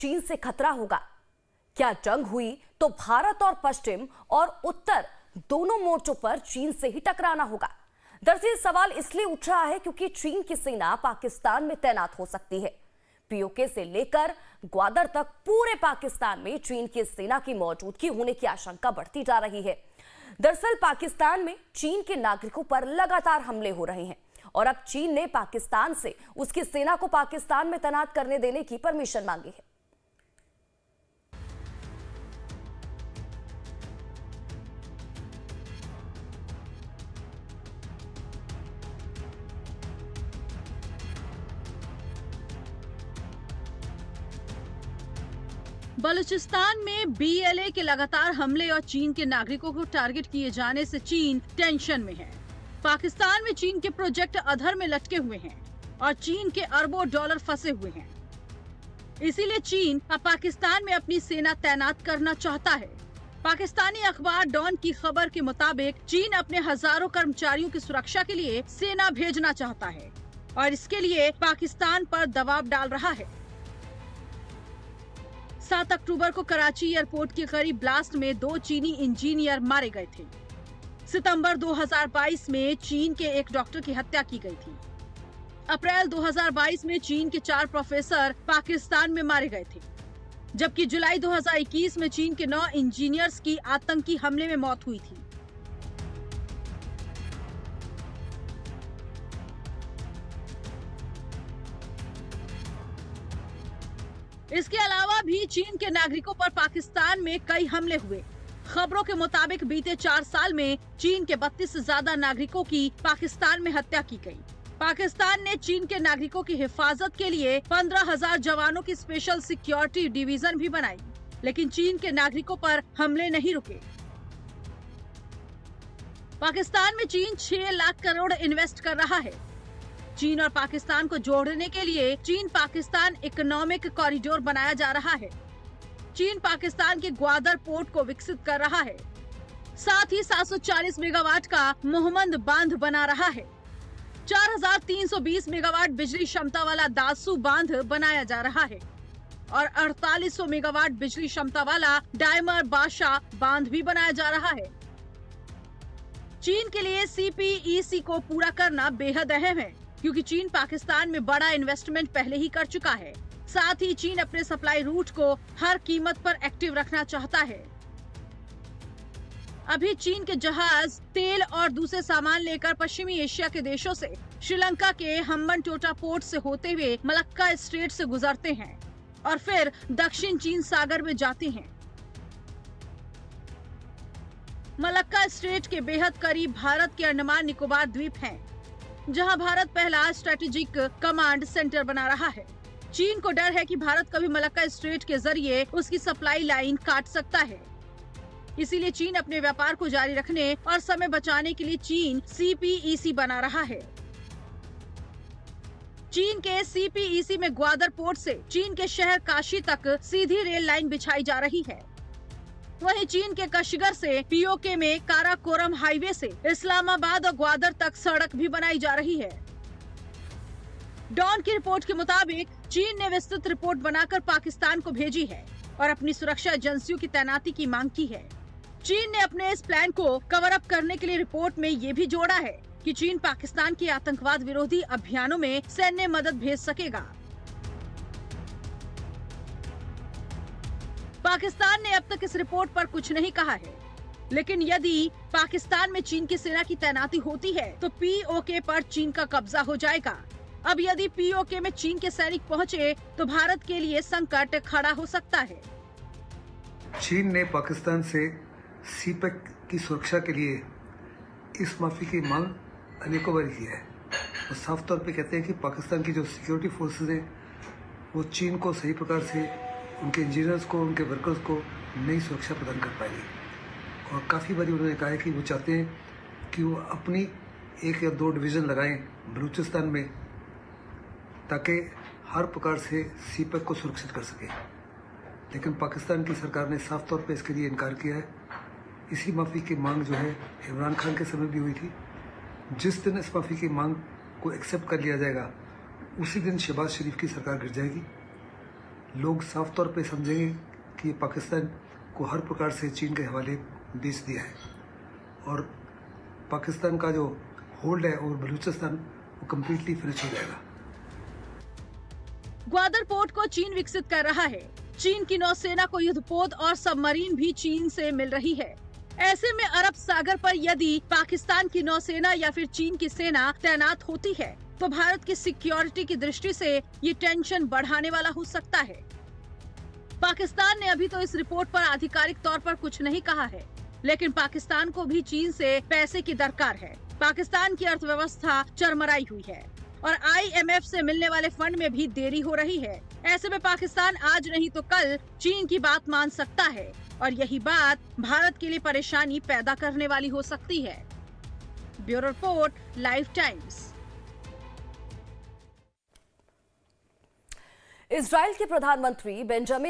चीन से खतरा होगा? क्या जंग हुई तो भारत और पश्चिम और उत्तर दोनों मोर्चों पर चीन से ही टकराना होगा? दरअसल सवाल इसलिए उठ रहा है क्योंकि चीन की सेना पाकिस्तान में तैनात हो सकती है। पीओके से लेकर ग्वादर तक पूरे पाकिस्तान में चीन की सेना की मौजूदगी होने की आशंका बढ़ती जा रही है। दरअसल पाकिस्तान में चीन के नागरिकों पर लगातार हमले हो रहे हैं और अब चीन ने पाकिस्तान से उसकी सेना को पाकिस्तान में तैनात करने देने की परमिशन मांगी है। बलूचिस्तान में बीएलए के लगातार हमले और चीन के नागरिकों को टारगेट किए जाने से चीन टेंशन में है। पाकिस्तान में चीन के प्रोजेक्ट अधर में लटके हुए हैं और चीन के अरबों डॉलर फंसे हुए हैं। इसीलिए चीन अब पाकिस्तान में अपनी सेना तैनात करना चाहता है। पाकिस्तानी अखबार डॉन की खबर के मुताबिक चीन अपने हजारों कर्मचारियों की सुरक्षा के लिए सेना भेजना चाहता है और इसके लिए पाकिस्तान पर दबाव डाल रहा है। 7 अक्टूबर को कराची एयरपोर्ट के करीब ब्लास्ट में 2 चीनी इंजीनियर मारे गए थे। सितंबर 2022 में चीन के एक डॉक्टर की हत्या की गई थी। अप्रैल 2022 में चीन के 4 प्रोफेसर पाकिस्तान में मारे गए थे, जबकि जुलाई 2021 में चीन के 9 इंजीनियर्स की आतंकी हमले में मौत हुई थी। इसके अलावा भी चीन के नागरिकों पर पाकिस्तान में कई हमले हुए। खबरों के मुताबिक बीते 4 साल में चीन के 32 से ज्यादा नागरिकों की पाकिस्तान में हत्या की गई। पाकिस्तान ने चीन के नागरिकों की हिफाजत के लिए 15,000 जवानों की स्पेशल सिक्योरिटी डिवीजन भी बनाई, लेकिन चीन के नागरिकों पर हमले नहीं रुके। पाकिस्तान में चीन 6 लाख करोड़ इन्वेस्ट कर रहा है। चीन और पाकिस्तान को जोड़ने के लिए चीन पाकिस्तान इकोनॉमिक कॉरिडोर बनाया जा रहा है। चीन पाकिस्तान के ग्वादर पोर्ट को विकसित कर रहा है। साथ ही 740 मेगावाट का मोहम्मद बांध बना रहा है। 4,320 मेगावाट बिजली क्षमता वाला दासू बांध बनाया जा रहा है और 4,800 मेगावाट बिजली क्षमता वाला डायमर बादशाह बांध भी बनाया जा रहा है। चीन के लिए सीपीईसी को पूरा करना बेहद अहम है, क्योंकि चीन पाकिस्तान में बड़ा इन्वेस्टमेंट पहले ही कर चुका है। साथ ही चीन अपने सप्लाई रूट को हर कीमत पर एक्टिव रखना चाहता है। अभी चीन के जहाज तेल और दूसरे सामान लेकर पश्चिमी एशिया के देशों से श्रीलंका के हम्बनटोटा पोर्ट से होते हुए मलक्का स्ट्रेट से गुजरते हैं और फिर दक्षिण चीन सागर में जाते हैं। मलक्का स्ट्रेट के बेहद करीब भारत के अंडमान निकोबार द्वीप हैं, जहां भारत पहला स्ट्रेटेजिक कमांड सेंटर बना रहा है। चीन को डर है कि भारत कभी मलक्का स्ट्रेट के जरिए उसकी सप्लाई लाइन काट सकता है। इसीलिए चीन अपने व्यापार को जारी रखने और समय बचाने के लिए चीन सीपीईसी बना रहा है। चीन के सीपीईसी में ग्वादर पोर्ट से चीन के शहर काशी तक सीधी रेल लाइन बिछाई जा रही है। वहीं चीन के कशिगर से पीओके में काराकोरम हाईवे से इस्लामाबाद और ग्वादर तक सड़क भी बनाई जा रही है। डॉन की रिपोर्ट के मुताबिक चीन ने विस्तृत रिपोर्ट बनाकर पाकिस्तान को भेजी है और अपनी सुरक्षा एजेंसियों की तैनाती की मांग की है। चीन ने अपने इस प्लान को कवर अप करने के लिए रिपोर्ट में ये भी जोड़ा है कि चीन पाकिस्तान के आतंकवाद विरोधी अभियानों में सैन्य मदद भेज सकेगा। पाकिस्तान ने अब तक इस रिपोर्ट पर कुछ नहीं कहा है, लेकिन यदि पाकिस्तान में चीन की सेना की तैनाती होती है तो पीओके पर चीन का कब्जा हो जाएगा। अब यदि पीओके में चीन के सैनिक पहुंचे तो भारत के लिए संकट खड़ा हो सकता है। चीन ने पाकिस्तान से सीपेक की सुरक्षा के लिए इस माफी की मांग अनेकों बार की है और साफ तौर पे कहते हैं कि पाकिस्तान की जो सिक्योरिटी फोर्सेस हैं वो चीन को सही प्रकार से उनके इंजीनियर्स को, उनके वर्कर्स को नई सुरक्षा प्रदान कर पाएंगे। और काफ़ी बारी उन्होंने कहा है कि वो चाहते हैं कि वो अपनी 1 या 2 डिवीज़न लगाएं बलूचिस्तान में, ताकि हर प्रकार से सीपेक को सुरक्षित कर सके। लेकिन पाकिस्तान की सरकार ने साफ तौर पे इसके लिए इनकार किया है। इसी माफ़ी की मांग जो है इमरान खान के समय भी हुई थी। जिस दिन इस माफ़ी की मांग को एक्सेप्ट कर लिया जाएगा उसी दिन शहबाज शरीफ की सरकार गिर जाएगी। लोग साफ तौर पे समझेंगे कि ये पाकिस्तान को हर प्रकार से चीन के हवाले बेच दिया है और पाकिस्तान का जो होल्ड है और बलूचिस्तान वो कम्प्लीटली फिनिश हो जाएगा। ग्वादर पोर्ट को चीन विकसित कर रहा है। चीन की नौसेना को युद्धपोत और सबमरीन भी चीन से मिल रही है। ऐसे में अरब सागर पर यदि पाकिस्तान की नौसेना या फिर चीन की सेना तैनात होती है तो भारत की सिक्योरिटी की दृष्टि से ये टेंशन बढ़ाने वाला हो सकता है। पाकिस्तान ने अभी तो इस रिपोर्ट पर आधिकारिक तौर पर कुछ नहीं कहा है, लेकिन पाकिस्तान को भी चीन से पैसे की दरकार है। पाकिस्तान की अर्थव्यवस्था चरमराई हुई है और IMF से मिलने वाले फंड में भी देरी हो रही है। ऐसे में पाकिस्तान आज नहीं तो कल चीन की बात मान सकता है और यही बात भारत के लिए परेशानी पैदा करने वाली हो सकती है। Bureau report, live times. Israel के प्रधानमंत्री बेंजामिन